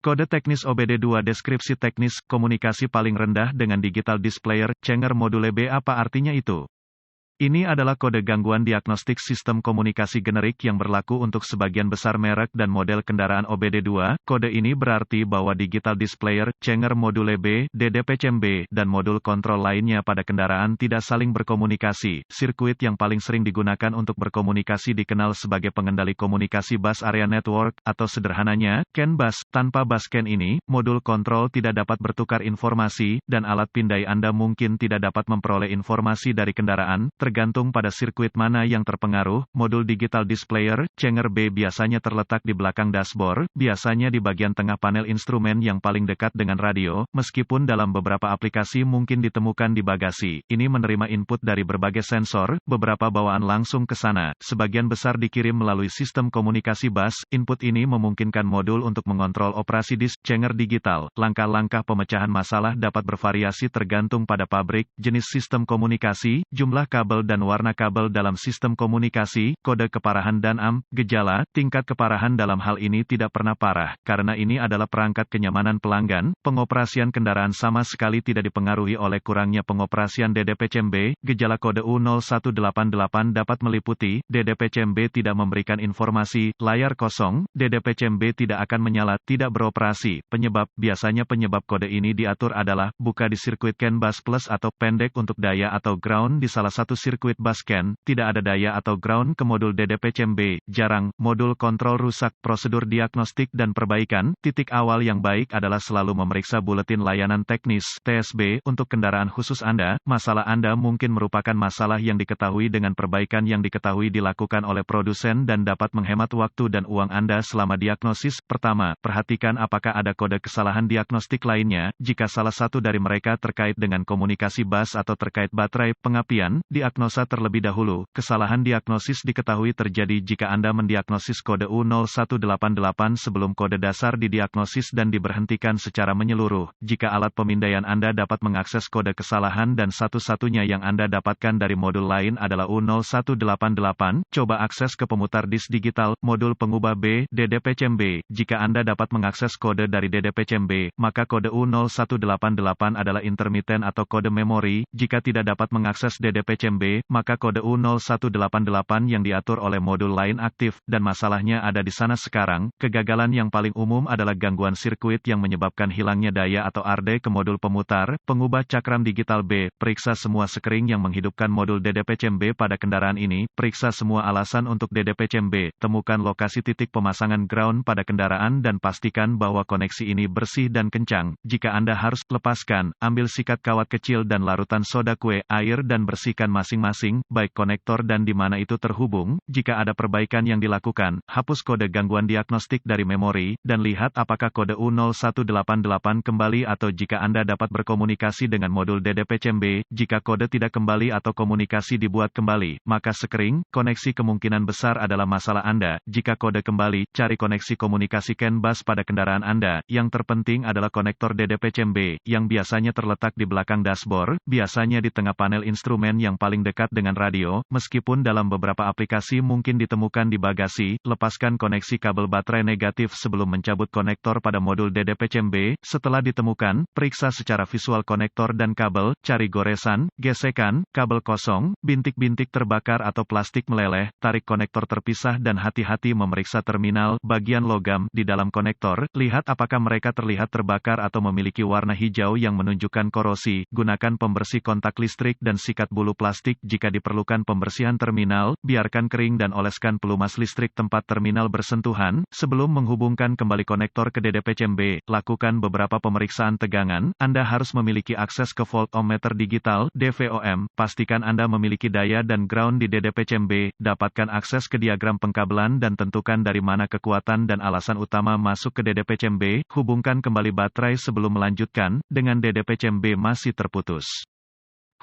Kode teknis OBD2 deskripsi teknis, komunikasi paling rendah dengan digital displayer, Cenger module B. Apa artinya itu? Ini adalah kode gangguan diagnostik sistem komunikasi generik yang berlaku untuk sebagian besar merek dan model kendaraan OBD2. Kode ini berarti bahwa digital displayer, Cenger module B, DDP-CMB, dan modul kontrol lainnya pada kendaraan tidak saling berkomunikasi. Sirkuit yang paling sering digunakan untuk berkomunikasi dikenal sebagai pengendali komunikasi bus area network, atau sederhananya, CAN bus. Tanpa bus CAN ini, modul kontrol tidak dapat bertukar informasi, dan alat pindai Anda mungkin tidak dapat memperoleh informasi dari kendaraan. Tergantung pada sirkuit mana yang terpengaruh, modul digital displayer, Cenger B biasanya terletak di belakang dashboard, biasanya di bagian tengah panel instrumen yang paling dekat dengan radio, meskipun dalam beberapa aplikasi mungkin ditemukan di bagasi. Ini menerima input dari berbagai sensor, beberapa bawaan langsung ke sana. Sebagian besar dikirim melalui sistem komunikasi bus. Input ini memungkinkan modul untuk mengontrol operasi disk Cenger digital. Langkah-langkah pemecahan masalah dapat bervariasi tergantung pada pabrik, jenis sistem komunikasi, jumlah kabel dan warna kabel dalam sistem komunikasi, kode keparahan dan gejala. Tingkat keparahan dalam hal ini tidak pernah parah, karena ini adalah perangkat kenyamanan pelanggan. Pengoperasian kendaraan sama sekali tidak dipengaruhi oleh kurangnya pengoperasian DDP-CMB. Gejala kode U0188 dapat meliputi, DDP-CMB tidak memberikan informasi, layar kosong, DDP-CMB tidak akan menyala, tidak beroperasi. Penyebab, biasanya penyebab kode ini diatur adalah, buka di sirkuit CAN bus plus atau pendek untuk daya atau ground di salah satu sirkuit bus CAN, tidak ada daya atau ground ke modul DDP-CMB, jarang, modul kontrol rusak. Prosedur diagnostik dan perbaikan. Titik awal yang baik adalah selalu memeriksa buletin layanan teknis, TSB, untuk kendaraan khusus Anda. Masalah Anda mungkin merupakan masalah yang diketahui dengan perbaikan yang diketahui dilakukan oleh produsen dan dapat menghemat waktu dan uang Anda selama diagnosis. Pertama, perhatikan apakah ada kode kesalahan diagnostik lainnya. Jika salah satu dari mereka terkait dengan komunikasi bus atau terkait baterai, pengapian, diagnosa terlebih dahulu. Kesalahan diagnosis diketahui terjadi jika Anda mendiagnosis kode U0188 sebelum kode dasar didiagnosis dan diberhentikan secara menyeluruh. Jika alat pemindaian Anda dapat mengakses kode kesalahan dan satu-satunya yang Anda dapatkan dari modul lain adalah U0188, coba akses ke pemutar disk digital, modul pengubah B, DDP-CMB. Jika Anda dapat mengakses kode dari DDP-CMB, maka kode U0188 adalah intermiten atau kode memori. Jika tidak dapat mengakses DDP-CMB, maka kode U0188 yang diatur oleh modul lain aktif, dan masalahnya ada di sana sekarang. Kegagalan yang paling umum adalah gangguan sirkuit yang menyebabkan hilangnya daya atau RD ke modul pemutar, pengubah cakram digital B. Periksa semua sekring yang menghidupkan modul DDP-CMB pada kendaraan ini. Periksa semua alasan untuk DDP-CMB. Temukan lokasi titik pemasangan ground pada kendaraan dan pastikan bahwa koneksi ini bersih dan kencang. Jika Anda harus lepaskan, ambil sikat kawat kecil dan larutan soda kue, air dan bersihkan masing-masing, baik konektor dan di mana itu terhubung. Jika ada perbaikan yang dilakukan, hapus kode gangguan diagnostik dari memori, dan lihat apakah kode U0188 kembali atau jika Anda dapat berkomunikasi dengan modul DDP-CMB. Jika kode tidak kembali atau komunikasi dibuat kembali, maka sekring, koneksi kemungkinan besar adalah masalah Anda. Jika kode kembali, cari koneksi komunikasi CAN bus pada kendaraan Anda. Yang terpenting adalah konektor DDP-CMB, yang biasanya terletak di belakang dashboard, biasanya di tengah panel instrumen yang paling dekat dengan radio. Meskipun dalam beberapa aplikasi mungkin ditemukan di bagasi, lepaskan koneksi kabel baterai negatif sebelum mencabut konektor pada modul DDP-CMB. Setelah ditemukan, periksa secara visual konektor dan kabel, cari goresan, gesekan, kabel kosong, bintik-bintik terbakar atau plastik meleleh, tarik konektor terpisah dan hati-hati memeriksa terminal, bagian logam, di dalam konektor. Lihat apakah mereka terlihat terbakar atau memiliki warna hijau yang menunjukkan korosi. Gunakan pembersih kontak listrik dan sikat bulu plastik jika diperlukan pembersihan terminal. Biarkan kering dan oleskan pelumas listrik tempat terminal bersentuhan. Sebelum menghubungkan kembali konektor ke DDP-CMB, lakukan beberapa pemeriksaan tegangan. Anda harus memiliki akses ke voltmeter digital, DVOM. Pastikan Anda memiliki daya dan ground di DDP-CMB. Dapatkan akses ke diagram pengkabelan dan tentukan dari mana kekuatan dan alasan utama masuk ke DDP-CMB. Hubungkan kembali baterai sebelum melanjutkan, dengan DDP-CMB masih terputus.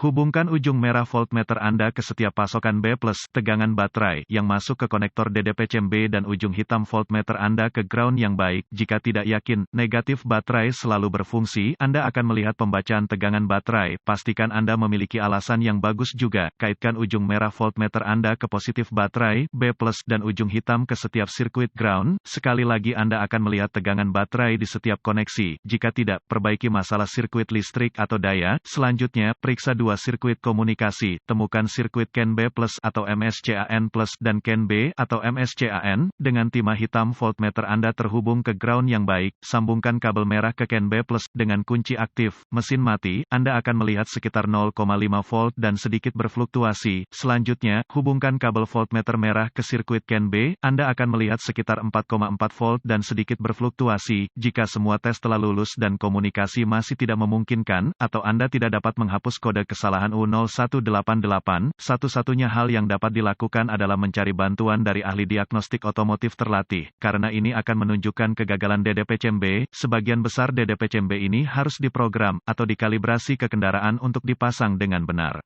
Hubungkan ujung merah voltmeter Anda ke setiap pasokan B+, tegangan baterai, yang masuk ke konektor DDP-CMB dan ujung hitam voltmeter Anda ke ground yang baik. Jika tidak yakin, negatif baterai selalu berfungsi, Anda akan melihat pembacaan tegangan baterai. Pastikan Anda memiliki alasan yang bagus juga. Kaitkan ujung merah voltmeter Anda ke positif baterai, B+, dan ujung hitam ke setiap sirkuit ground. Sekali lagi Anda akan melihat tegangan baterai di setiap koneksi. Jika tidak, perbaiki masalah sirkuit listrik atau daya. Selanjutnya, periksa dua sirkuit komunikasi, temukan sirkuit CAN B+ atau MSCAN+ dan CAN B atau MSCAN. Dengan timah hitam voltmeter Anda terhubung ke ground yang baik, sambungkan kabel merah ke CAN B+ dengan kunci aktif. Mesin mati, Anda akan melihat sekitar 0,5 volt dan sedikit berfluktuasi. Selanjutnya, hubungkan kabel voltmeter merah ke sirkuit CAN B, Anda akan melihat sekitar 4,4 volt dan sedikit berfluktuasi. Jika semua tes telah lulus dan komunikasi masih tidak memungkinkan, atau Anda tidak dapat menghapus kode kesalahan U0188, satu-satunya hal yang dapat dilakukan adalah mencari bantuan dari ahli diagnostik otomotif terlatih. Karena ini akan menunjukkan kegagalan DDP-CMB, sebagian besar DDP-CMB ini harus diprogram atau dikalibrasi ke kendaraan untuk dipasang dengan benar.